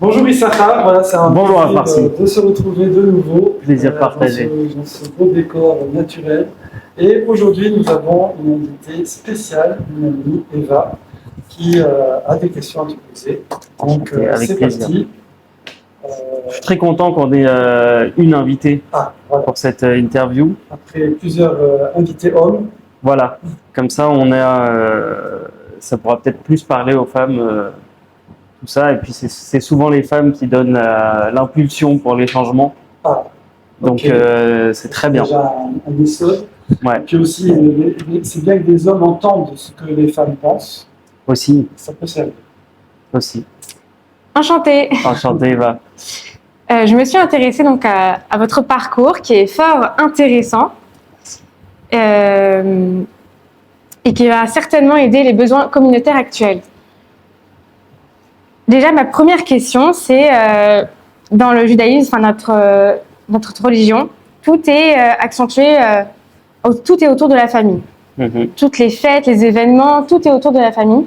Bonjour Issachar, voilà, c'est un Bonjour plaisir Farsi. de se retrouver de nouveau Plaisir partagé. dans ce beau décor naturel. Et aujourd'hui, nous avons une invitée spéciale, une amie, Eva, qui a des questions à te poser. Donc, Avec c'est plaisir. parti. Je suis très content qu'on ait une invitée Voilà. pour cette interview. Après plusieurs invités hommes. Voilà, comme ça ça pourra peut-être plus parler aux femmes, tout ça. Et puis c'est souvent les femmes qui donnent l'impulsion pour les changements. Donc c'est très bien. Déjà un essor. Ouais. Puis aussi, c'est bien que des hommes entendent ce que les femmes pensent. Aussi. Ça peut servir. Aussi. Enchantée. Enchantée, Eva. Je me suis intéressée donc à votre parcours qui est fort intéressant et qui va certainement aider les besoins communautaires actuels. Déjà, ma première question, c'est dans le judaïsme, enfin notre religion, tout est accentué, tout est autour de la famille. Toutes les fêtes, les événements, tout est autour de la famille.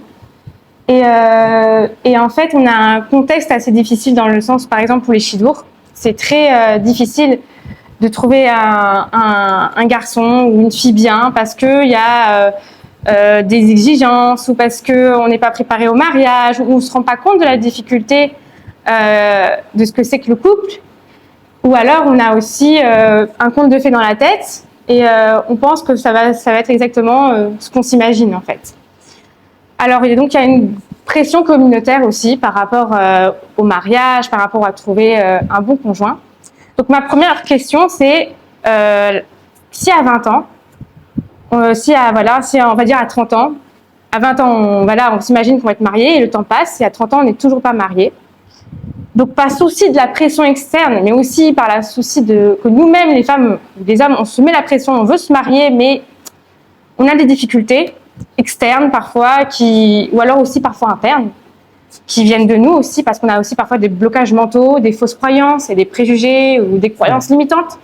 Et en fait, on a un contexte assez difficile dans le sens, par exemple, pour les chidours. C'est très difficile de trouver un garçon ou une fille bien parce qu'il y a des exigences ou parce qu'on n'est pas préparé au mariage ou on ne se rend pas compte de la difficulté de ce que c'est que le couple. Ou alors, on a aussi un conte de fées dans la tête et on pense que ça va être exactement ce qu'on s'imagine en fait. Alors, il y a une pression communautaire aussi par rapport au mariage, par rapport à trouver un bon conjoint. Donc, ma première question, c'est si à 20 ans, si on va dire à 30 ans, à 20 ans, on s'imagine qu'on va être marié et le temps passe, et à 30 ans, on n'est toujours pas marié. Donc, par souci de la pression externe, mais aussi par la souci que nous-mêmes, les femmes, les hommes, on se met la pression, on veut se marier, mais on a des difficultés externes parfois, ou alors aussi parfois internes, qui viennent de nous aussi, parce qu'on a aussi parfois des blocages mentaux, des fausses croyances et des préjugés ou des croyances limitantes.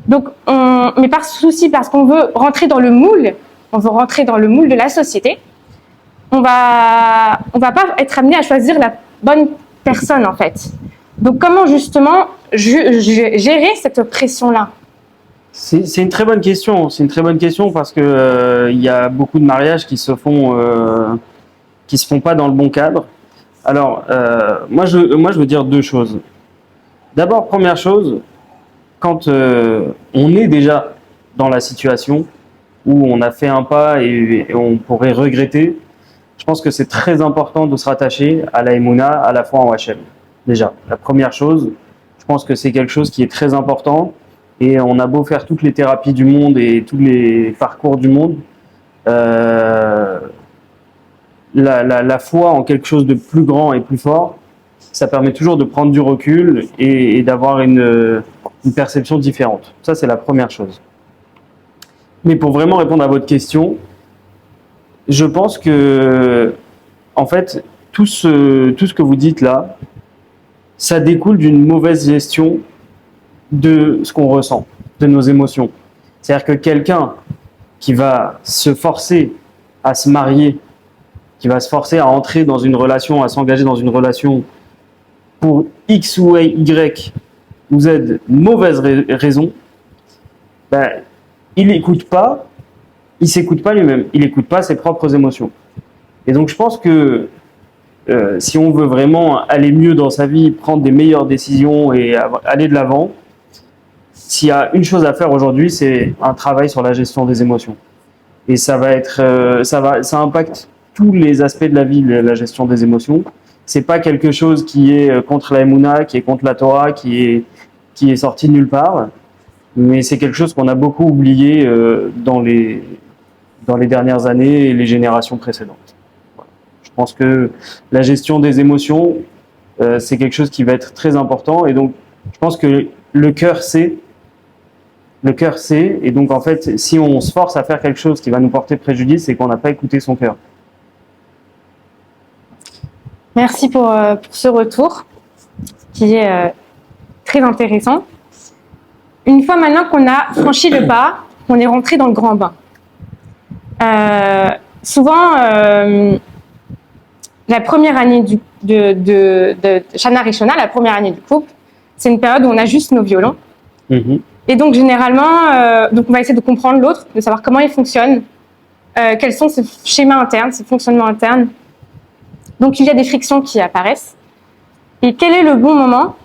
Donc, mais par souci, parce qu'on veut rentrer dans le moule, on veut rentrer dans le moule de la société, on va pas être amené à choisir la bonne personne en fait. Donc, comment justement gérer cette pression-là ? C'est une très bonne question. C'est une très bonne question parce que y a beaucoup de mariages qui se font pas dans le bon cadre. Alors, moi je veux dire deux choses. D'abord, première chose, quand on est déjà dans la situation où on a fait un pas et on pourrait regretter, je pense que c'est très important de se rattacher à la Emouna, à la foi en Hachem. Déjà, la première chose, je pense que c'est quelque chose qui est très important. Et on a beau faire toutes les thérapies du monde et tous les parcours du monde, la foi en quelque chose de plus grand et plus fort, ça permet toujours de prendre du recul et d'avoir une perception différente. Ça, c'est la première chose. Mais pour vraiment répondre à votre question, je pense que, en fait, tout ce que vous dites là, ça découle d'une mauvaise gestion de ce qu'on ressent, de nos émotions. C'est-à-dire que quelqu'un qui va se forcer à se marier, qui va se forcer à entrer dans une relation, à s'engager dans une relation pour X ou Y ou Z mauvaise raison, il s'écoute pas lui-même, il n'écoute pas ses propres émotions. Et donc je pense que si on veut vraiment aller mieux dans sa vie, prendre des meilleures décisions et aller de l'avant, s'il y a une chose à faire aujourd'hui, c'est un travail sur la gestion des émotions. Et ça impacte tous les aspects de la vie, la gestion des émotions. C'est pas quelque chose qui est contre la Emouna, qui est contre la Torah, qui est sorti de nulle part. Mais c'est quelque chose qu'on a beaucoup oublié dans les dernières années et les générations précédentes. Voilà. Je pense que la gestion des émotions, c'est quelque chose qui va être très important. Et donc, je pense que le cœur sait, et donc en fait, si on se force à faire quelque chose qui va nous porter préjudice, c'est qu'on n'a pas écouté son cœur. Merci pour ce retour qui est très intéressant. Une fois maintenant qu'on a franchi le pas, qu'on est rentré dans le grand bain, souvent la première année de Shana Rishona, la première année du couple, c'est une période où on ajuste nos violons. Et donc, généralement, donc on va essayer de comprendre l'autre, de savoir comment il fonctionne, quels sont ses schémas internes, ses fonctionnements internes. Donc, il y a des frictions qui apparaissent. Et quel est le bon moment,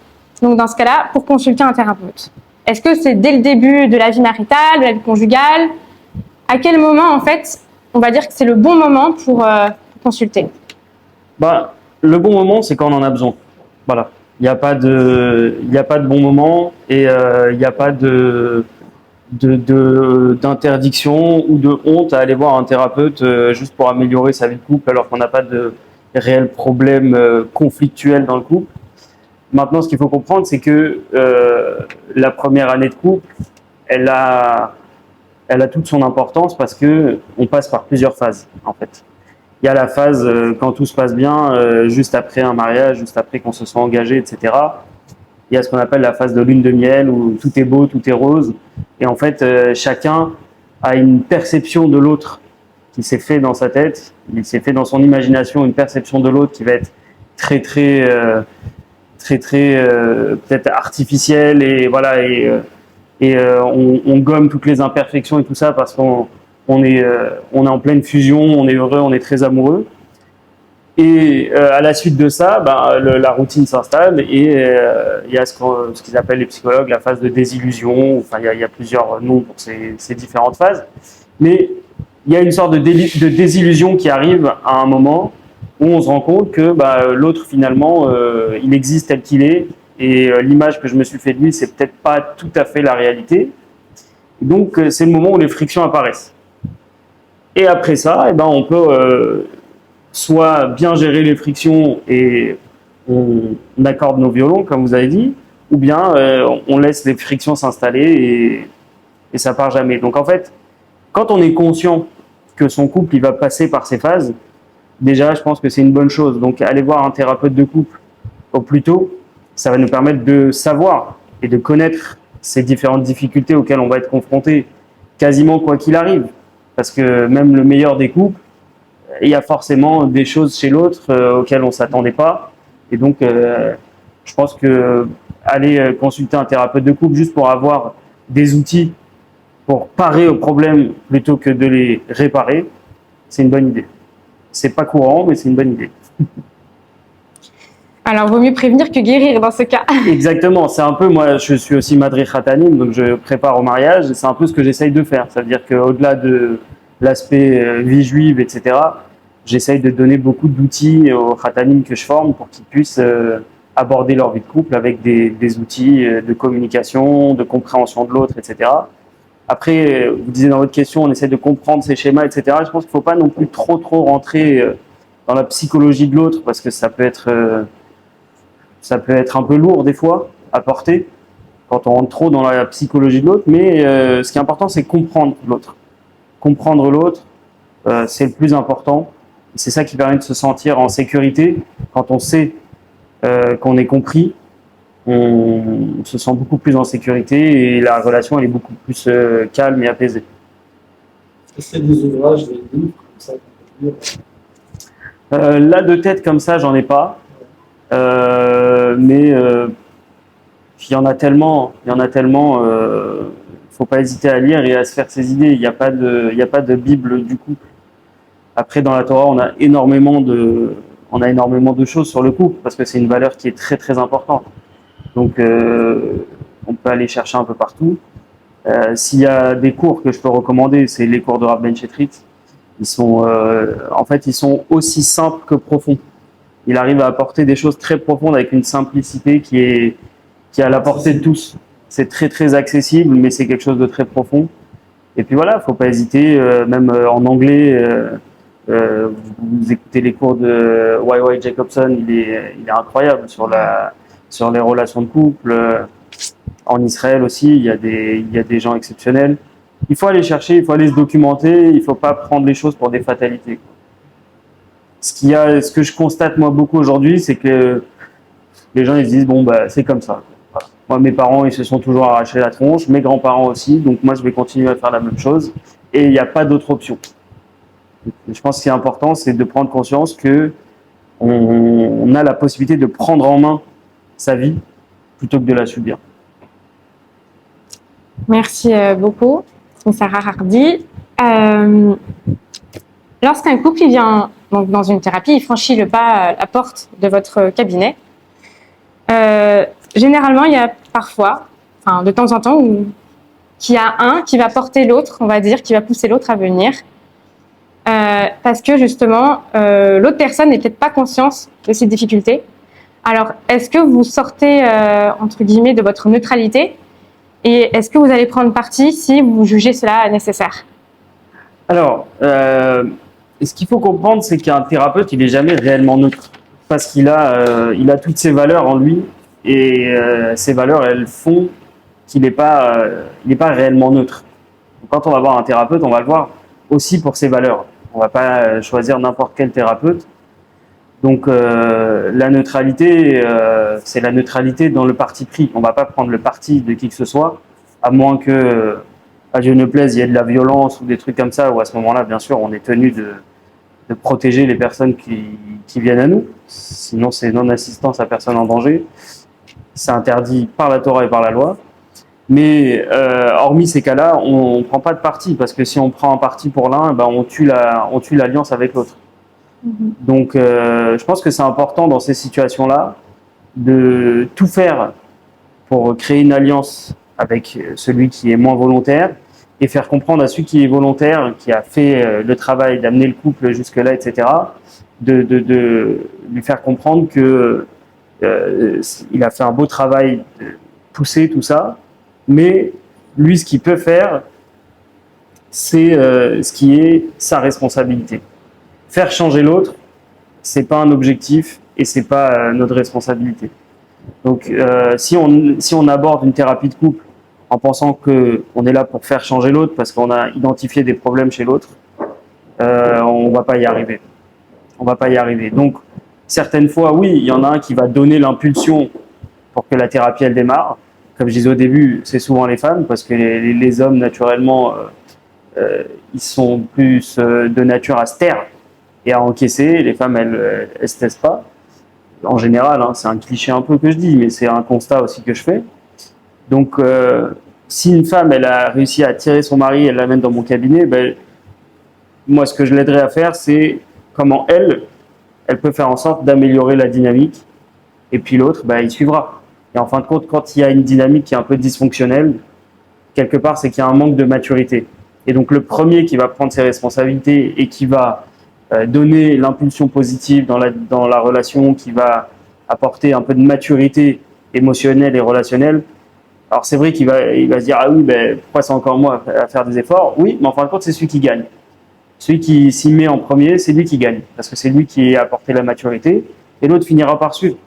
donc dans ce cas-là, pour consulter un thérapeute? Est-ce que c'est dès le début de la vie maritale, de la vie conjugale? À quel moment, en fait, on va dire que c'est le bon moment pour consulter? Le bon moment, c'est quand on en a besoin. Voilà. Il n'y a pas de bon moment et il n'y a pas d'interdiction ou de honte à aller voir un thérapeute juste pour améliorer sa vie de couple alors qu'on n'a pas de réels problèmes conflictuels dans le couple. Maintenant, ce qu'il faut comprendre, c'est que la première année de couple, elle a toute son importance parce que on passe par plusieurs phases, en fait. Il y a la phase quand tout se passe bien, juste après un mariage, juste après qu'on se soit engagé, etc. Il y a ce qu'on appelle la phase de lune de miel où tout est beau, tout est rose. Et en fait, chacun a une perception de l'autre qui s'est fait dans sa tête. Il s'est fait dans son imagination une perception de l'autre qui va être très peut-être artificielle et voilà. On gomme toutes les imperfections et tout ça parce qu'on est en pleine fusion, on est heureux, on est très amoureux. Et à la suite de ça, la routine s'installe et il y a ce qu'ils appellent les psychologues la phase de désillusion. Enfin, il y a plusieurs noms pour ces différentes phases. Mais il y a une sorte de désillusion qui arrive à un moment où on se rend compte que l'autre, finalement, il existe tel qu'il est et l'image que je me suis fait de lui, c'est peut-être pas tout à fait la réalité. Donc, c'est le moment où les frictions apparaissent. Et après ça, on peut soit bien gérer les frictions et on accorde nos violons, comme vous avez dit, ou bien on laisse les frictions s'installer et ça part jamais. Donc en fait, quand on est conscient que son couple il va passer par ces phases, déjà je pense que c'est une bonne chose. Donc aller voir un thérapeute de couple au plus tôt, ça va nous permettre de savoir et de connaître ces différentes difficultés auxquelles on va être confronté quasiment quoi qu'il arrive. Parce que même le meilleur des couples, il y a forcément des choses chez l'autre auxquelles on ne s'attendait pas. Et donc, je pense que aller consulter un thérapeute de couple juste pour avoir des outils pour parer aux problèmes plutôt que de les réparer, c'est une bonne idée. C'est pas courant, mais c'est une bonne idée. Alors, vaut mieux prévenir que guérir dans ce cas. Exactement. C'est un peu, moi, je suis aussi madrich khatanim, donc je prépare au mariage. C'est un peu ce que j'essaye de faire. Ça veut dire qu'au-delà de l'aspect vie juive, etc., j'essaye de donner beaucoup d'outils aux khatanim que je forme pour qu'ils puissent aborder leur vie de couple avec des outils de communication, de compréhension de l'autre, etc. Après, vous disiez dans votre question, on essaie de comprendre ces schémas, etc. Je pense qu'il ne faut pas non plus trop rentrer dans la psychologie de l'autre parce que ça peut être un peu lourd des fois à porter quand on rentre trop dans la psychologie de l'autre. Mais ce qui est important, c'est comprendre l'autre. Comprendre l'autre, c'est le plus important. C'est ça qui permet de se sentir en sécurité. Quand on sait qu'on est compris, on se sent beaucoup plus en sécurité et la relation elle est beaucoup plus calme et apaisée. Est-ce qu'il y a des ouvrages, des livres comme ça qu'on peut lire? Là, de tête comme ça, j'en ai pas. Mais il y en a tellement. Faut pas hésiter à lire et à se faire ses idées. Il n'y a pas de Bible du couple. Après, dans la Torah, on a énormément de choses sur le couple parce que c'est une valeur qui est très très importante. Donc, on peut aller chercher un peu partout. S'il y a des cours que je peux recommander, c'est les cours de Rav Ben Chetrit. Ils sont aussi simples que profonds. Il arrive à apporter des choses très profondes avec une simplicité qui est à la portée de tous. C'est très très accessible, mais c'est quelque chose de très profond. Et puis voilà, faut pas hésiter, même en anglais, vous écoutez les cours de Y.Y. Jacobson, il est incroyable sur les relations de couple. En Israël aussi, il y a des gens exceptionnels. Il faut aller chercher, il faut aller se documenter, il faut pas prendre les choses pour des fatalités. Ce que je constate moi beaucoup aujourd'hui, c'est que les gens ils se disent c'est comme ça. Voilà. Moi mes parents ils se sont toujours arrachés la tronche, mes grands-parents aussi, donc moi je vais continuer à faire la même chose et il n'y a pas d'autre option. Je pense que ce qui est important, c'est de prendre conscience que on a la possibilité de prendre en main sa vie plutôt que de la subir. Merci beaucoup, Sarah Hardy. Lorsqu'un couple il vient donc, dans une thérapie, il franchit le pas, la porte de votre cabinet, généralement, il y a parfois, enfin de temps en temps, qu'il y a un qui va porter l'autre, on va dire, qui va pousser l'autre à venir. Parce que justement, l'autre personne n'est peut-être pas consciente de ces difficultés. Alors, est-ce que vous sortez, entre guillemets, de votre neutralité et est-ce que vous allez prendre parti si vous jugez cela nécessaire? Alors, ce qu'il faut comprendre, c'est qu'un thérapeute, il n'est jamais réellement neutre parce qu'il a, il a toutes ses valeurs en lui et ces valeurs, elles font qu'il n'est pas, il n'est pas réellement neutre. Donc, quand on va voir un thérapeute, on va le voir aussi pour ses valeurs. On ne va pas choisir n'importe quel thérapeute. Donc, la neutralité, c'est la neutralité dans le parti pris. On ne va pas prendre le parti de qui que ce soit, à moins que, à Dieu ne plaise, il y ait de la violence ou des trucs comme ça, où à ce moment-là, bien sûr, on est tenu de protéger les personnes qui viennent à nous. Sinon, c'est non-assistance à personne en danger. C'est interdit par la Torah et par la loi. Mais hormis ces cas-là, on ne prend pas de parti, parce que si on prend un parti pour l'un, ben on tue l'alliance avec l'autre. Donc, je pense que c'est important dans ces situations-là de tout faire pour créer une alliance avec celui qui est moins volontaire et faire comprendre à celui qui est volontaire, qui a fait le travail d'amener le couple jusque-là, etc., de lui faire comprendre que il a fait un beau travail de pousser tout ça, mais lui, ce qu'il peut faire, c'est ce qui est sa responsabilité. Faire changer l'autre, c'est pas un objectif et c'est pas notre responsabilité. Donc, si on aborde une thérapie de couple en pensant qu'on est là pour faire changer l'autre parce qu'on a identifié des problèmes chez l'autre, on va pas y arriver. On va pas y arriver. Donc, certaines fois, oui, il y en a un qui va donner l'impulsion pour que la thérapie elle démarre. Comme je disais au début, c'est souvent les femmes parce que les hommes naturellement, ils sont plus de nature à se taire et à encaisser. Les femmes, elles se taisent pas. En général, hein, c'est un cliché un peu que je dis, mais c'est un constat aussi que je fais. Donc, si une femme, elle a réussi à attirer son mari, elle l'amène dans mon cabinet, ben, moi, ce que je l'aiderais à faire, c'est comment elle peut faire en sorte d'améliorer la dynamique. Et puis l'autre, ben, il suivra. Et en fin de compte, quand il y a une dynamique qui est un peu dysfonctionnelle, quelque part, c'est qu'il y a un manque de maturité. Et donc, le premier qui va prendre ses responsabilités et qui va donner l'impulsion positive dans la relation, qui va apporter un peu de maturité émotionnelle et relationnelle. Alors c'est vrai qu'il va se dire ah oui, ben pourquoi c'est encore moi à faire des efforts? Oui, mais en fin de compte c'est celui qui gagne. Celui qui s'y met en premier, c'est lui qui gagne parce que c'est lui qui a apporté la maturité et l'autre finira par suivre.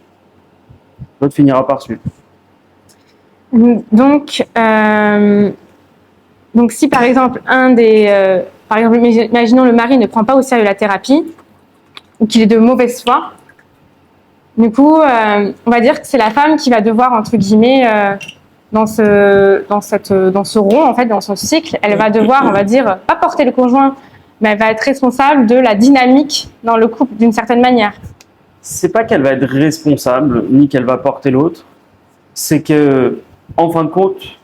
L'autre finira par suivre. Donc si par exemple par exemple, imaginons le mari ne prend pas au sérieux la thérapie ou qu'il est de mauvaise foi, du coup, on va dire que c'est la femme qui va devoir, entre guillemets, dans ce rond, en fait, dans son cycle, elle va devoir, on va dire, pas porter le conjoint, mais elle va être responsable de la dynamique dans le couple d'une certaine manière. C'est pas qu'elle va être responsable, ni qu'elle va porter l'autre, c'est que, en fin de compte,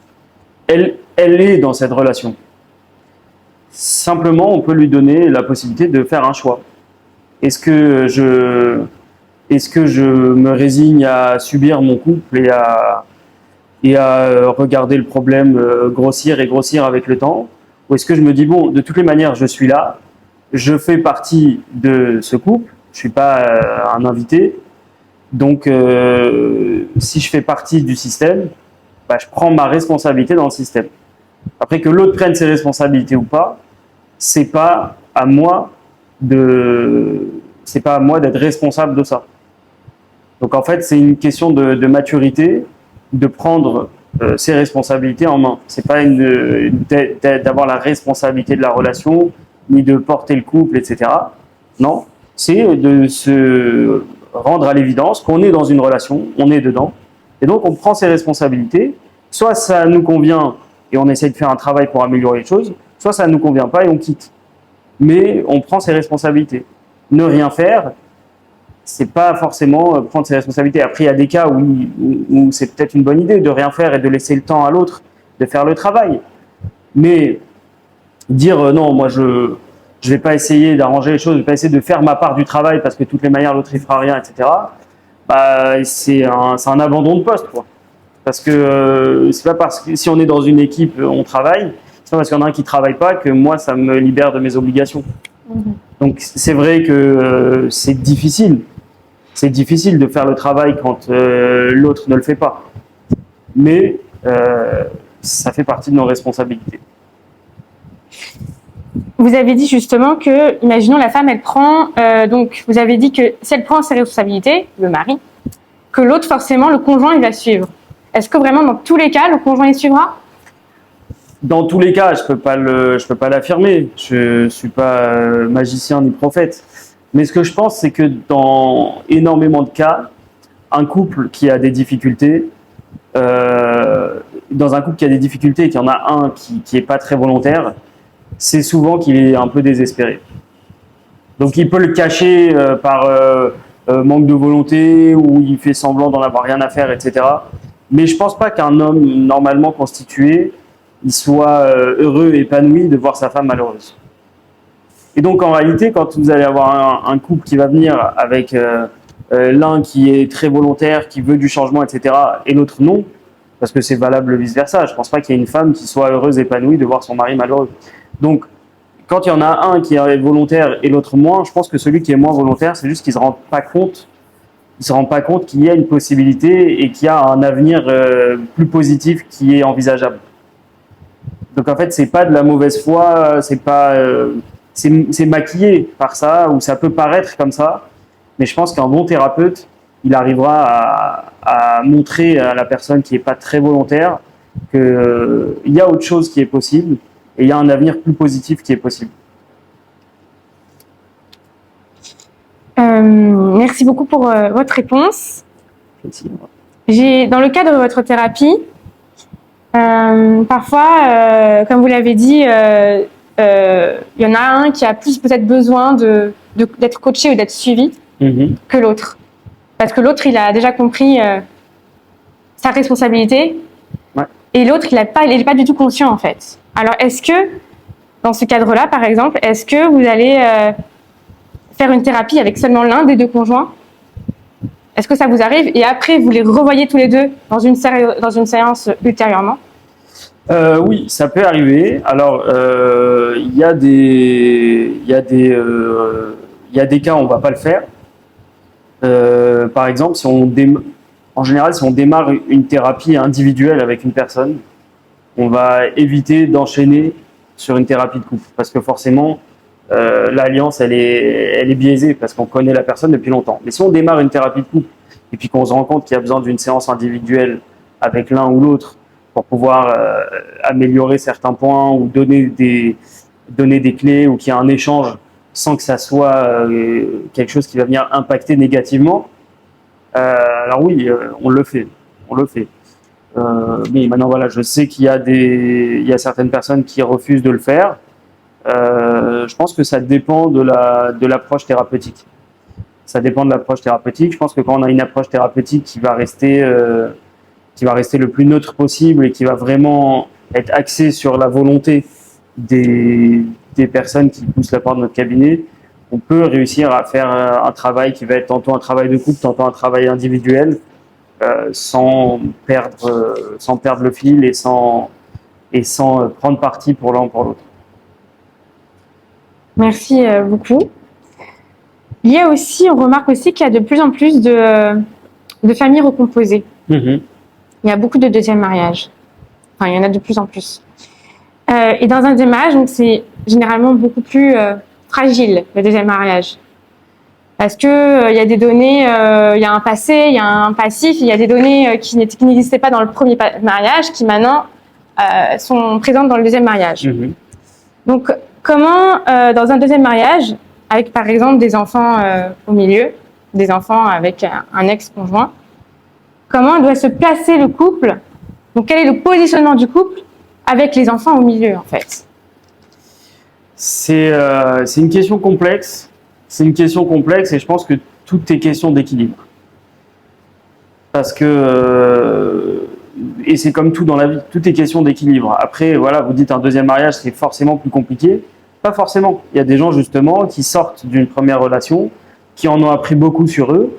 elle est dans cette relation. Simplement, on peut lui donner la possibilité de faire un choix. Est-ce que je me résigne à subir mon couple et à regarder le problème grossir et grossir avec le temps? Ou est-ce que je me dis, bon, de toutes les manières, je suis là, je fais partie de ce couple, je ne suis pas un invité, donc si je fais partie du système, bah, je prends ma responsabilité dans le système. Après que l'autre prenne ses responsabilités ou pas, c'est pas à moi d'être responsable de ça. Donc en fait, c'est une question de maturité, de prendre ses responsabilités en main. C'est pas d'avoir la responsabilité de la relation, ni de porter le couple, etc. Non, c'est de se rendre à l'évidence qu'on est dans une relation, on est dedans, et donc on prend ses responsabilités. Soit ça nous convient et on essaie de faire un travail pour améliorer les choses, soit ça ne nous convient pas et on quitte. Mais on prend ses responsabilités. Ne rien faire, c'est pas forcément prendre ses responsabilités. Après, il y a des cas où c'est peut-être une bonne idée de rien faire et de laisser le temps à l'autre de faire le travail. Mais dire non, moi je vais pas essayer d'arranger les choses, je vais pas essayer de faire ma part du travail parce que de toutes les manières l'autre il fera rien, etc. Bah, c'est un abandon de poste, quoi. Parce que c'est pas parce que si on est dans une équipe, on travaille, c'est pas parce qu'il y en a un qui travaille pas que moi ça me libère de mes obligations. Donc c'est vrai que c'est difficile. C'est difficile de faire le travail quand l'autre ne le fait pas. Mais ça fait partie de nos responsabilités. Vous avez dit justement que, imaginons la femme, elle prend, donc vous avez dit que si elle prend ses responsabilités, le mari, que l'autre forcément, le conjoint, il va suivre. Est-ce que vraiment dans tous les cas, le conjoint il suivra? Dans tous les cas, je peux pas l'affirmer. Je suis pas magicien ni prophète. Mais ce que je pense, c'est que dans énormément de cas, un couple qui a des difficultés, dans un couple qui a des difficultés et qu'il y en a un qui est pas très volontaire, c'est souvent qu'il est un peu désespéré. Donc il peut le cacher par manque de volonté ou il fait semblant d'en avoir rien à faire, etc. Mais je pense pas qu'un homme normalement constitué, il soit heureux et épanoui de voir sa femme malheureuse. Et donc en réalité, quand vous allez avoir un couple qui va venir avec l'un qui est très volontaire, qui veut du changement, etc., et l'autre non, parce que c'est valable vice-versa. Je ne pense pas qu'il y ait une femme qui soit heureuse et épanouie de voir son mari malheureux. Donc, quand il y en a un qui est volontaire et l'autre moins, je pense que celui qui est moins volontaire, c'est juste qu'il ne se rend pas compte. Il se rend pas compte qu'il y a une possibilité et qu'il y a un avenir plus positif qui est envisageable. Donc en fait, c'est pas de la mauvaise foi, c'est pas, c'est maquillé par ça ou ça peut paraître comme ça, mais je pense qu'un bon thérapeute, il arrivera à montrer à la personne qui est pas très volontaire que il y a autre chose qui est possible et il y a un avenir plus positif qui est possible. Merci beaucoup pour votre réponse. Dans le cadre de votre thérapie, parfois, comme vous l'avez dit, il y en a un qui a plus peut-être besoin d'être coaché ou d'être suivi que l'autre. Parce que l'autre, il a déjà compris sa responsabilité et l'autre, il n'est pas du tout conscient en fait. Alors, est-ce que, dans ce cadre-là, par exemple, est-ce que vous allez faire une thérapie avec seulement l'un des deux conjoints? Est-ce que ça vous arrive? Et après, vous les revoyez tous les deux dans une séance ultérieurement? Oui, ça peut arriver. Alors, il y a des cas où on va pas le faire. Par exemple, en général, si on démarre une thérapie individuelle avec une personne, on va éviter d'enchaîner sur une thérapie de couple parce que forcément, l'alliance, elle est biaisée parce qu'on connaît la personne depuis longtemps. Mais si on démarre une thérapie de couple et puis qu'on se rend compte qu'il y a besoin d'une séance individuelle avec l'un ou l'autre pour pouvoir améliorer certains points ou donner des clés ou qu'il y a un échange sans que ça soit quelque chose qui va venir impacter négativement, alors oui, on le fait. Mais maintenant, voilà, je sais qu'il y a certaines personnes qui refusent de le faire. Je pense que ça dépend de l'approche thérapeutique. Ça dépend de l'approche thérapeutique. Je pense que quand on a une approche thérapeutique qui va rester le plus neutre possible et qui va vraiment être axée sur la volonté des personnes qui poussent la porte de notre cabinet, on peut réussir à faire un travail qui va être tantôt un travail de couple, tantôt un travail individuel, sans perdre le fil et sans prendre parti pour l'un ou pour l'autre. Merci beaucoup. On remarque aussi qu'il y a de plus en plus de familles recomposées. Il y a beaucoup de deuxième mariage. Enfin, il y en a de plus en plus. Et dans un deuxième mariage, donc c'est généralement beaucoup plus fragile, le deuxième mariage. Parce que il y a des données, il y a un passé, il y a un passif, il y a des données qui n'existaient pas dans le premier mariage, qui maintenant sont présentes dans le deuxième mariage. Donc, comment, dans un deuxième mariage, avec par exemple des enfants au milieu, des enfants avec un ex-conjoint, comment doit se placer le couple? Donc, quel est le positionnement du couple avec les enfants au milieu, en fait? C'est une question complexe. C'est une question complexe et je pense que tout est question d'équilibre. Parce que, et c'est comme tout dans la vie, tout est question d'équilibre. Après, voilà, vous dites un deuxième mariage, c'est forcément plus compliqué. Pas forcément. Il y a des gens, justement, qui sortent d'une première relation, qui en ont appris beaucoup sur eux,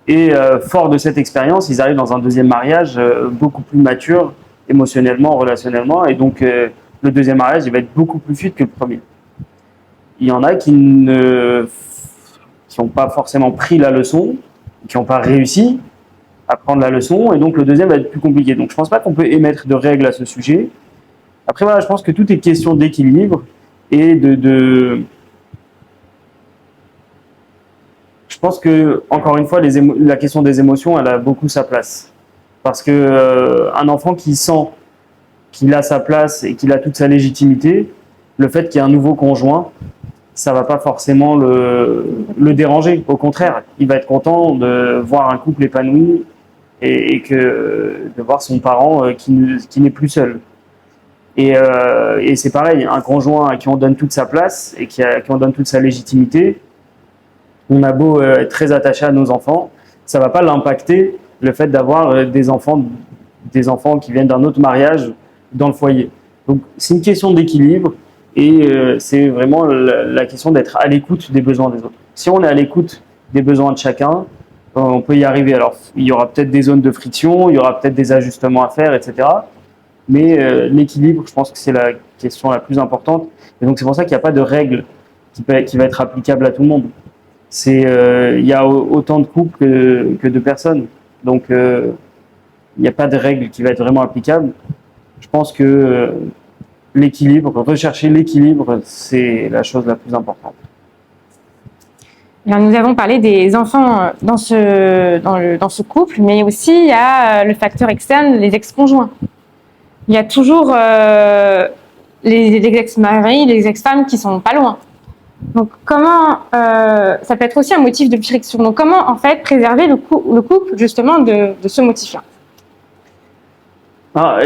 et fort de cette expérience, ils arrivent dans un deuxième mariage beaucoup plus mature, émotionnellement, relationnellement, et donc le deuxième mariage, il va être beaucoup plus fluide que le premier. Il y en a qui n'ont pas forcément pris la leçon, qui n'ont pas réussi à prendre la leçon, et donc le deuxième va être plus compliqué. Donc je ne pense pas qu'on peut émettre de règles à ce sujet. Après, voilà, je pense que tout est question d'équilibre et Je pense que, encore une fois, la question des émotions, elle a beaucoup sa place. Parce que un enfant qui sent qu'il a sa place et qu'il a toute sa légitimité, le fait qu'il y ait un nouveau conjoint, ça va pas forcément le déranger. Au contraire, il va être content de voir un couple épanoui et de voir son parent qui n'est plus seul. Et c'est pareil, un conjoint à qui on donne toute sa place et qui on donne toute sa légitimité, on a beau être très attaché à nos enfants, ça va pas l'impacter le fait d'avoir des enfants qui viennent d'un autre mariage dans le foyer. Donc c'est une question d'équilibre et c'est vraiment la question d'être à l'écoute des besoins des autres. Si on est à l'écoute des besoins de chacun, on peut y arriver. Alors il y aura peut-être des zones de friction, il y aura peut-être des ajustements à faire, etc. Mais l'équilibre, je pense que c'est la question la plus importante. Et donc c'est pour ça qu'il n'y a pas de règle qui va être applicable à tout le monde. Il y a autant de couples que de personnes. Donc il n'y a pas de règle qui va être vraiment applicable. Je pense que rechercher l'équilibre, c'est la chose la plus importante. Alors, nous avons parlé des enfants dans ce couple, mais aussi il y a le facteur externe, les ex-conjoints. Il y a toujours les ex-maris, les ex-femmes qui sont pas loin. Donc comment ça peut être aussi un motif de friction. Donc comment en fait préserver le couple justement de ce motif-là?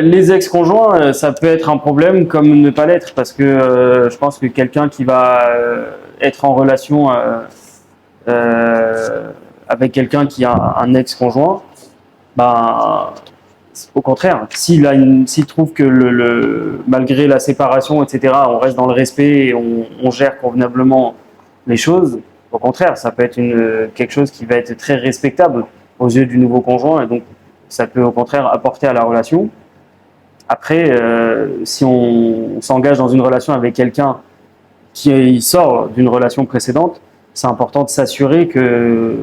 Les ex-conjoints, ça peut être un problème comme ne pas l'être, parce que je pense que quelqu'un qui va être en relation avec quelqu'un qui a un ex-conjoint, au contraire, s'il trouve que malgré la séparation, etc., on reste dans le respect et on gère convenablement les choses, au contraire, ça peut être quelque chose qui va être très respectable aux yeux du nouveau conjoint, et donc ça peut au contraire apporter à la relation. Après, si on s'engage dans une relation avec quelqu'un qui sort d'une relation précédente, c'est important de s'assurer que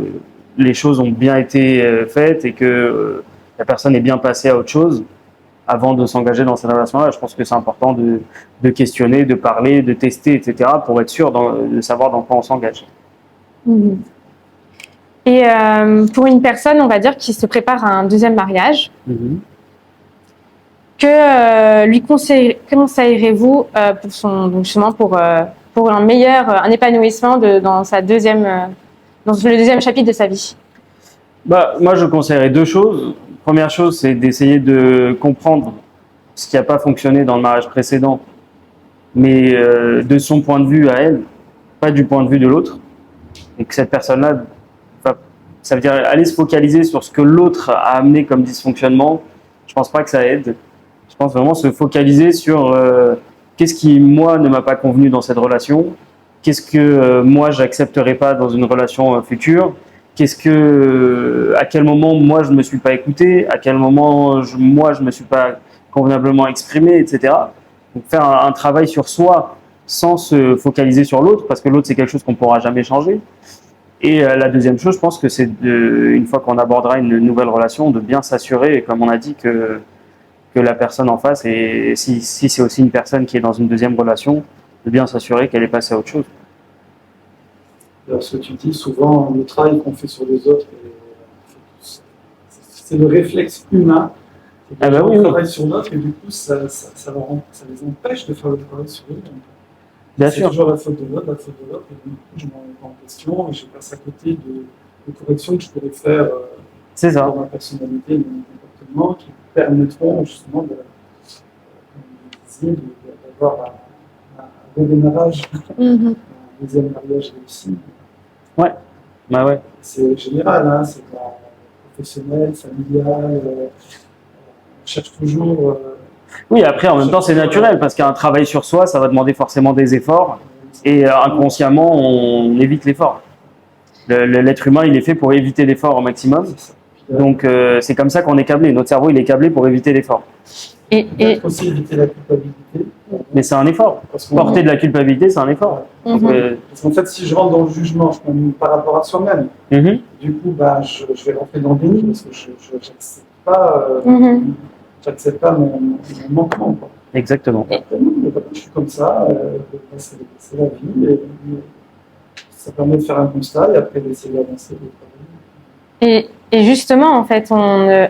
les choses ont bien été faites et que la personne est bien passée à autre chose avant de s'engager dans cette relation-là. Je pense que c'est important de questionner, de parler, de tester, etc. pour être sûr de savoir dans quoi on s'engage. Mmh. Et pour une personne, on va dire, qui se prépare à un deuxième mariage, que lui conseillerez-vous pour un épanouissement dans le deuxième chapitre de sa vie? Moi, je conseillerais deux choses. Première chose, c'est d'essayer de comprendre ce qui n'a pas fonctionné dans le mariage précédent, mais de son point de vue à elle, pas du point de vue de l'autre. Et que cette personne-là, ça veut dire aller se focaliser sur ce que l'autre a amené comme dysfonctionnement. Je pense pas que ça aide. Je pense vraiment se focaliser sur qu'est-ce qui, moi, ne m'a pas convenu dans cette relation, qu'est-ce que moi, j'accepterai pas dans une relation future, à quel moment, moi, je me suis pas écouté, à quel moment, moi, je me suis pas convenablement exprimé, etc. Donc, faire un travail sur soi sans se focaliser sur l'autre, parce que l'autre, c'est quelque chose qu'on pourra jamais changer. Et la deuxième chose, je pense que c'est une fois qu'on abordera une nouvelle relation, de bien s'assurer, comme on a dit, que la personne en face, et si c'est aussi une personne qui est dans une deuxième relation, de bien s'assurer qu'elle est passée à autre chose. Alors, ce que tu dis, souvent, le travail qu'on fait sur les autres, c'est le réflexe humain. On travaille sur l'autre et du coup, ça les empêche de faire le travail sur eux. Bien sûr. C'est toujours la faute de l'autre, et du coup, je me remets pas en question et je passe à côté de corrections que je pourrais faire dans ma personnalité, dans mon comportement, qui permettront justement d'avoir un redémarrage, un deuxième mariage réussi. Ouais. Bah ouais. C'est général, hein, c'est professionnel, familial, on cherche toujours. Oui, après, en même temps, c'est naturel, parce qu'un travail sur soi, ça va demander forcément des efforts, et inconsciemment, on évite l'effort. L'être humain, il est fait pour éviter l'effort au maximum. Donc, c'est comme ça qu'on est câblé. Notre cerveau, il est câblé pour éviter l'effort. Et aussi éviter la culpabilité. Mais c'est un effort. Porter de la culpabilité, c'est un effort. Parce qu'en fait, si je rentre dans le jugement, je prends par rapport à soi-même. Du coup, je vais rentrer dans le déni parce que je n'accepte pas mon manquement. Quoi. Exactement. Après, je suis comme ça, c'est la vie. Et ça permet de faire un constat et après d'essayer d'avancer. Et justement, en fait,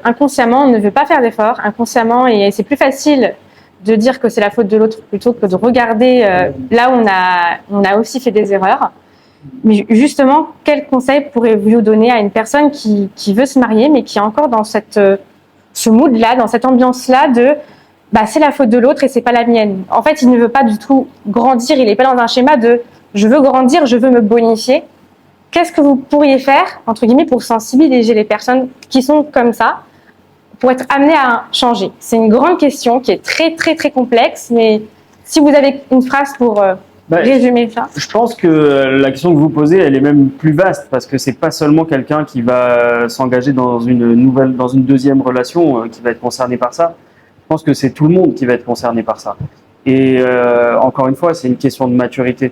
inconsciemment, on ne veut pas faire d'efforts. Inconsciemment, et c'est plus facile de dire que c'est la faute de l'autre plutôt que de regarder là où on a aussi fait des erreurs. Mais justement, quel conseil pourriez-vous donner à une personne qui veut se marier, mais qui est encore dans ce mood-là, dans cette ambiance-là de c'est la faute de l'autre et c'est pas la mienne. En fait, il ne veut pas du tout grandir. Il n'est pas dans un schéma de je veux grandir, je veux me bonifier. Qu'est-ce que vous pourriez faire, entre guillemets, pour sensibiliser les personnes qui sont comme ça, pour être amenées à changer? C'est une grande question qui est très, très, très complexe, mais si vous avez une phrase pour résumer ça. Je pense que la question que vous posez, elle est même plus vaste, parce que c'est pas seulement quelqu'un qui va s'engager dans une deuxième relation qui va être concerné par ça. Je pense que c'est tout le monde qui va être concerné par ça. Et encore une fois, c'est une question de maturité.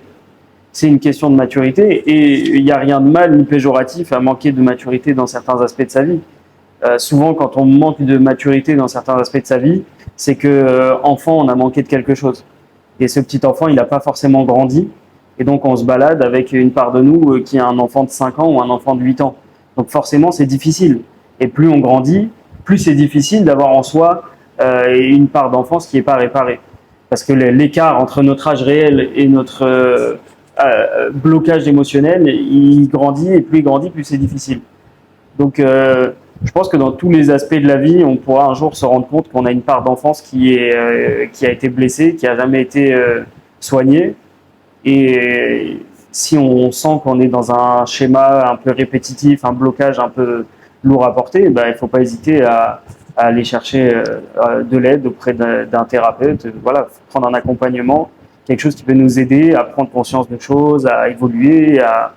C'est une question de maturité et il n'y a rien de mal ni péjoratif à manquer de maturité dans certains aspects de sa vie. Souvent, quand on manque de maturité dans certains aspects de sa vie, c'est que enfant, on a manqué de quelque chose. Et ce petit enfant, il n'a pas forcément grandi. Et donc, on se balade avec une part de nous qui a un enfant de 5 ans ou un enfant de 8 ans. Donc, forcément, c'est difficile. Et plus on grandit, plus c'est difficile d'avoir en soi une part d'enfance qui n'est pas réparée. Parce que l'écart entre notre âge réel et notre blocage émotionnel, il grandit et plus il grandit, plus c'est difficile. Donc, je pense que dans tous les aspects de la vie, on pourra un jour se rendre compte qu'on a une part d'enfance qui a été blessée, qui a jamais été soignée. Et si on sent qu'on est dans un schéma un peu répétitif, un blocage un peu lourd à porter, il ne faut pas hésiter à aller chercher de l'aide auprès d'un thérapeute. Voilà, prendre un accompagnement, quelque chose qui peut nous aider à prendre conscience de choses, à évoluer, à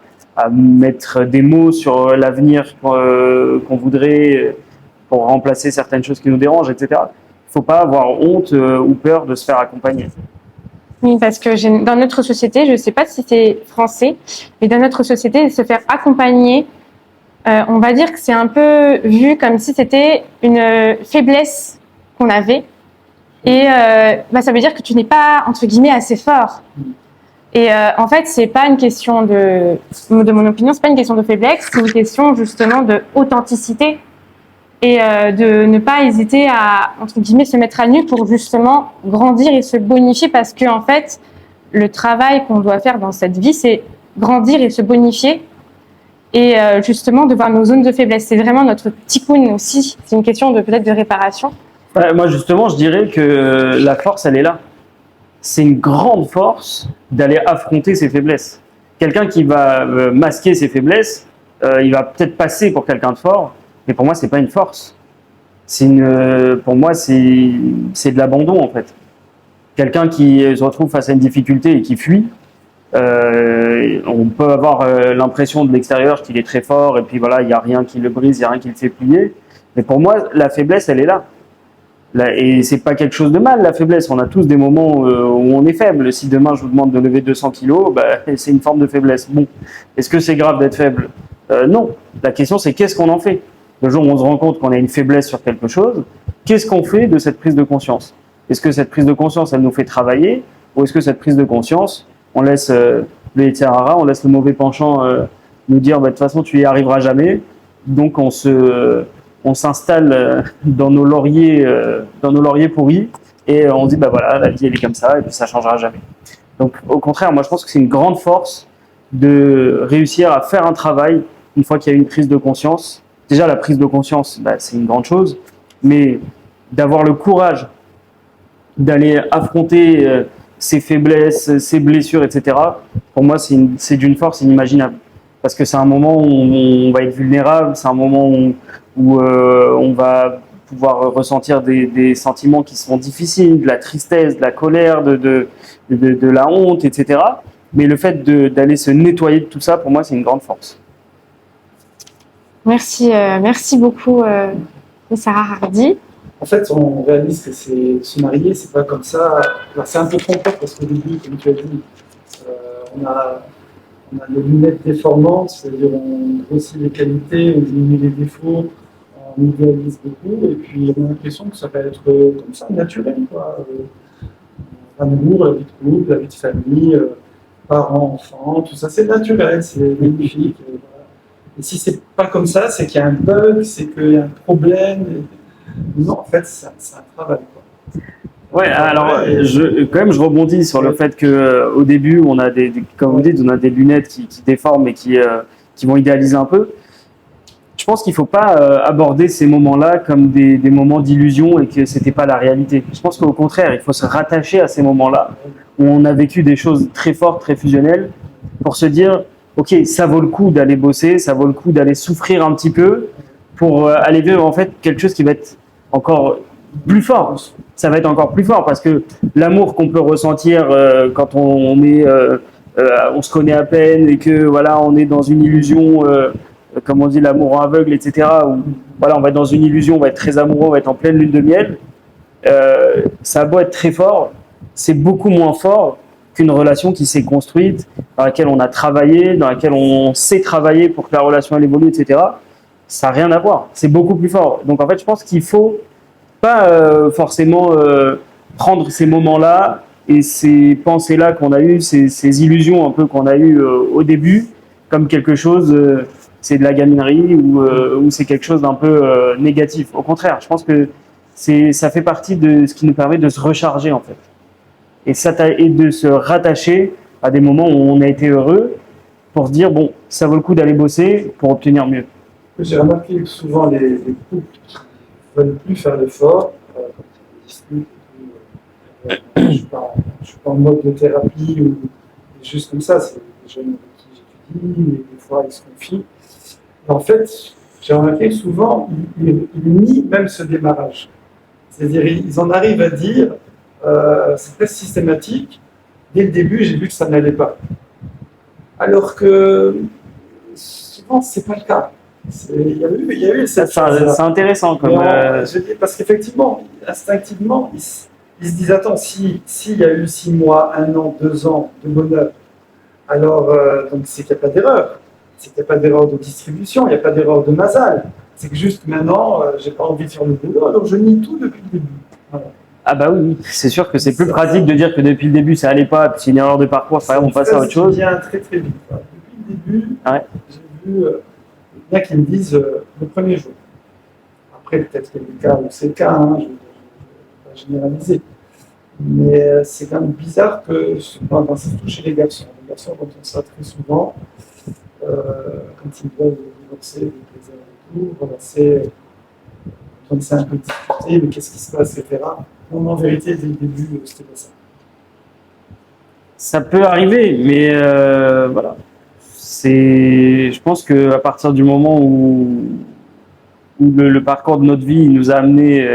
mettre des mots sur l'avenir qu'on voudrait pour remplacer certaines choses qui nous dérangent, etc. Il ne faut pas avoir honte ou peur de se faire accompagner. Oui, parce que dans notre société, je ne sais pas si c'est français, mais dans notre société, se faire accompagner, on va dire que c'est un peu vu comme si c'était une faiblesse qu'on avait. Et ça veut dire que tu n'es pas, entre guillemets, assez fort. Et en fait, c'est pas une question de mon opinion, c'est pas une question de faiblesse, c'est une question justement de authenticité et de ne pas hésiter à, entre guillemets, se mettre à nu pour justement grandir et se bonifier, parce que en fait, le travail qu'on doit faire dans cette vie, c'est grandir et se bonifier et justement de voir nos zones de faiblesse. C'est vraiment notre tikkun aussi. C'est une question peut-être de réparation. Moi, justement, je dirais que la force, elle est là. C'est une grande force d'aller affronter ses faiblesses. Quelqu'un qui va masquer ses faiblesses, il va peut-être passer pour quelqu'un de fort, mais pour moi, c'est pas une force. Pour moi, c'est de l'abandon, en fait. Quelqu'un qui se retrouve face à une difficulté et qui fuit, on peut avoir l'impression de l'extérieur qu'il est très fort et puis voilà, il n'y a rien qui le brise, il n'y a rien qui le fait plier. Mais pour moi, la faiblesse, elle est là. Et c'est pas quelque chose de mal, la faiblesse. On a tous des moments où on est faible. Si demain je vous demande de lever 200 kilos, c'est une forme de faiblesse. Bon, est-ce que c'est grave d'être faible? Non. La question, c'est qu'est-ce qu'on en fait? Le jour où on se rend compte qu'on a une faiblesse sur quelque chose, qu'est-ce qu'on fait de cette prise de conscience? Est-ce que cette prise de conscience, elle nous fait travailler? Ou est-ce que cette prise de conscience, on laisse le Yetzirah, on laisse le mauvais penchant nous dire de toute façon, tu y arriveras jamais. Donc on s'installe dans nos lauriers pourris et on dit voilà, la vie elle est comme ça et puis ça changera jamais. Donc au contraire, moi je pense que c'est une grande force de réussir à faire un travail une fois qu'il y a une prise de conscience. Déjà la prise de conscience, c'est une grande chose, mais d'avoir le courage d'aller affronter ses faiblesses, ses blessures, etc. Pour moi c'est d'une force inimaginable. parce que c'est un moment où on va être vulnérable, c'est un moment où on va pouvoir ressentir des sentiments qui sont difficiles, de la tristesse, de la colère, de la honte, etc. Mais le fait d'aller se nettoyer de tout ça, pour moi, c'est une grande force. Merci beaucoup, Sarah Hardy. En fait, on réalise que se marier, c'est pas comme ça. Alors, c'est un peu trompeur parce qu'au début, comme tu as dit, on a des lunettes déformantes, c'est-à-dire on grossit les qualités, on diminue les défauts, on idéalise beaucoup, et puis on a l'impression que ça va être comme ça, naturel, quoi. L'amour, la vie de couple, la vie de famille, parents, enfants, tout ça, c'est naturel, c'est magnifique. Voilà. Et si c'est pas comme ça, c'est qu'il y a un bug, c'est qu'il y a un problème. Non, en fait, c'est un travail, quoi. Ouais, alors je rebondis sur le fait que au début, on a comme vous dites, on a des lunettes qui déforment et qui vont idéaliser un peu. Je pense qu'il ne faut pas aborder ces moments-là comme des moments d'illusion et que c'était pas la réalité. Je pense qu'au contraire, il faut se rattacher à ces moments-là où on a vécu des choses très fortes, très fusionnelles, pour se dire, ok, ça vaut le coup d'aller bosser, ça vaut le coup d'aller souffrir un petit peu pour aller vivre en fait quelque chose qui va être encore plus fort. Ça va être encore plus fort parce que l'amour qu'on peut ressentir quand on se connaît à peine et que voilà, on est dans une illusion, comme on dit, l'amour aveugle, etc. Où voilà, on va être dans une illusion, on va être très amoureux, on va être en pleine lune de miel. Ça a beau être très fort, c'est beaucoup moins fort qu'une relation qui s'est construite, dans laquelle on a travaillé, dans laquelle on sait travailler pour que la relation elle évolue, etc. Ça n'a rien à voir. C'est beaucoup plus fort. Donc en fait, je pense qu'il faut pas forcément prendre ces moments-là et ces pensées-là qu'on a eues, ces illusions un peu qu'on a eues au début, comme quelque chose, c'est de la gaminerie ou c'est quelque chose d'un peu négatif. Au contraire, je pense que ça fait partie de ce qui nous permet de se recharger en fait. Et de se rattacher à des moments où on a été heureux pour se dire, bon, ça vaut le coup d'aller bosser pour obtenir mieux. J'ai remarqué que souvent les couples qui ne veulent plus faire l'effort, quand ils discutent, je ne suis pas en mode de thérapie ou des choses comme ça, c'est des jeunes avec qui j'étudie, et des fois ils se confient. Et en fait, j'ai remarqué que souvent, ils nient même ce démarrage. C'est-à-dire, ils en arrivent à dire, c'est presque systématique, dès le début, j'ai vu que ça n'allait pas. Alors que souvent, ce n'est pas le cas. Il y a eu cette phase-là. C'est intéressant. Parce qu'effectivement, instinctivement, ils se disent, attends, s'il y a eu 6 mois, 1 an, 2 ans de bonheur, alors donc c'est qu'il n'y a pas d'erreur. C'est qu'il n'y a pas d'erreur de distribution, il n'y a pas d'erreur de Mazal. C'est que juste maintenant, j'ai pas envie de faire le boulot, alors je nie tout depuis le début. Voilà. Ah bah oui, c'est sûr que c'est plus pratique de dire que depuis le début ça allait pas, puis c'est une erreur de parcours, par exemple on passe à autre chose. Ça vient très très vite. Depuis le début, j'ai vu il y en a qui me disent le premier jour. Après peut-être qu'il y a des cas où c'est le cas, hein, je ne vais pas généraliser. Mais c'est quand même bizarre que, c'est surtout chez les garçons. Les garçons rencontrent ça très souvent, quand ils veulent divorcer, les plaisirs et tout, voilà, c'est un peu discuté, mais qu'est-ce qui se passe, etc. Non, en vérité, dès le début, c'était pas ça. Ça peut arriver, mais voilà. Je pense qu'à partir du moment où le parcours de notre vie nous a amené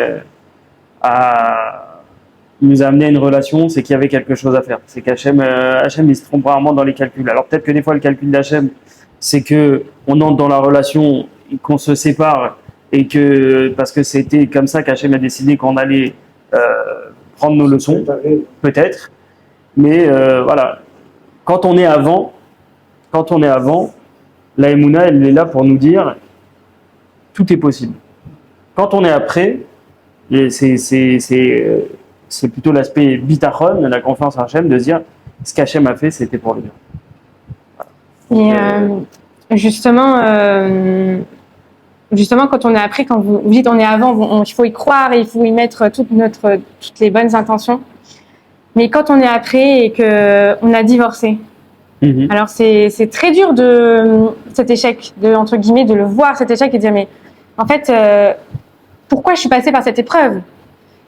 à une relation, c'est qu'il y avait quelque chose à faire. C'est qu'Hachem, il se trompe rarement dans les calculs. Alors peut-être que des fois, le calcul d'Hachem, c'est qu'on entre dans la relation, qu'on se sépare, et que parce que c'était comme ça qu'Hachem a décidé qu'on allait prendre nos leçons, peut-être. Mais voilà, quand on est avant, la Emouna, elle est là pour nous dire tout est possible. Quand on est après, c'est plutôt l'aspect bitachon, la confiance en Hachem, de se dire ce qu'Hachem a fait, c'était pour le bien. Et justement, quand on est après, quand vous dites on est avant, il faut y croire et il faut y mettre toutes les bonnes intentions. Mais quand on est après et qu'on a divorcé, alors c'est très dur cet échec, entre guillemets, de le voir, cet échec, et de dire mais en fait, pourquoi je suis passée par cette épreuve?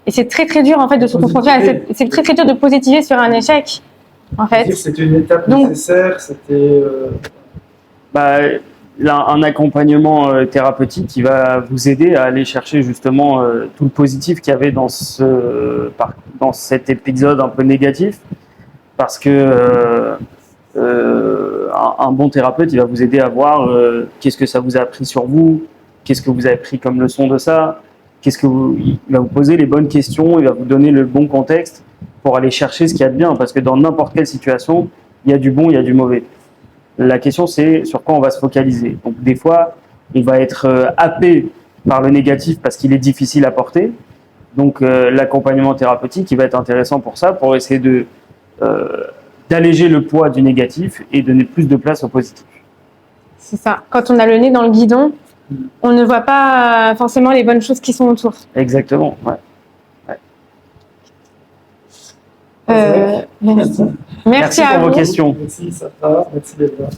Et c'est très très dur en fait de se confronter à c'est très très dur de positiver sur un échec. En fait. C'était une étape nécessaire, c'était. Là, un accompagnement thérapeutique qui va vous aider à aller chercher justement tout le positif qu'il y avait dans cet épisode un peu négatif, parce que un bon thérapeute, il va vous aider à voir qu'est-ce que ça vous a appris sur vous, qu'est-ce que vous avez pris comme leçon de ça, il va vous poser les bonnes questions, il va vous donner le bon contexte pour aller chercher ce qu'il y a de bien, parce que dans n'importe quelle situation, il y a du bon, il y a du mauvais. La question, c'est sur quoi on va se focaliser. Donc, des fois, on va être happé par le négatif parce qu'il est difficile à porter. Donc, l'accompagnement thérapeutique, il va être intéressant pour ça, pour essayer d'alléger le poids du négatif et donner plus de place au positif. C'est ça. Quand on a le nez dans le guidon, on ne voit pas forcément les bonnes choses qui sont autour. Exactement, ouais. Merci. Merci à pour vous. vos questions. Merci, Safra. Merci, Léa.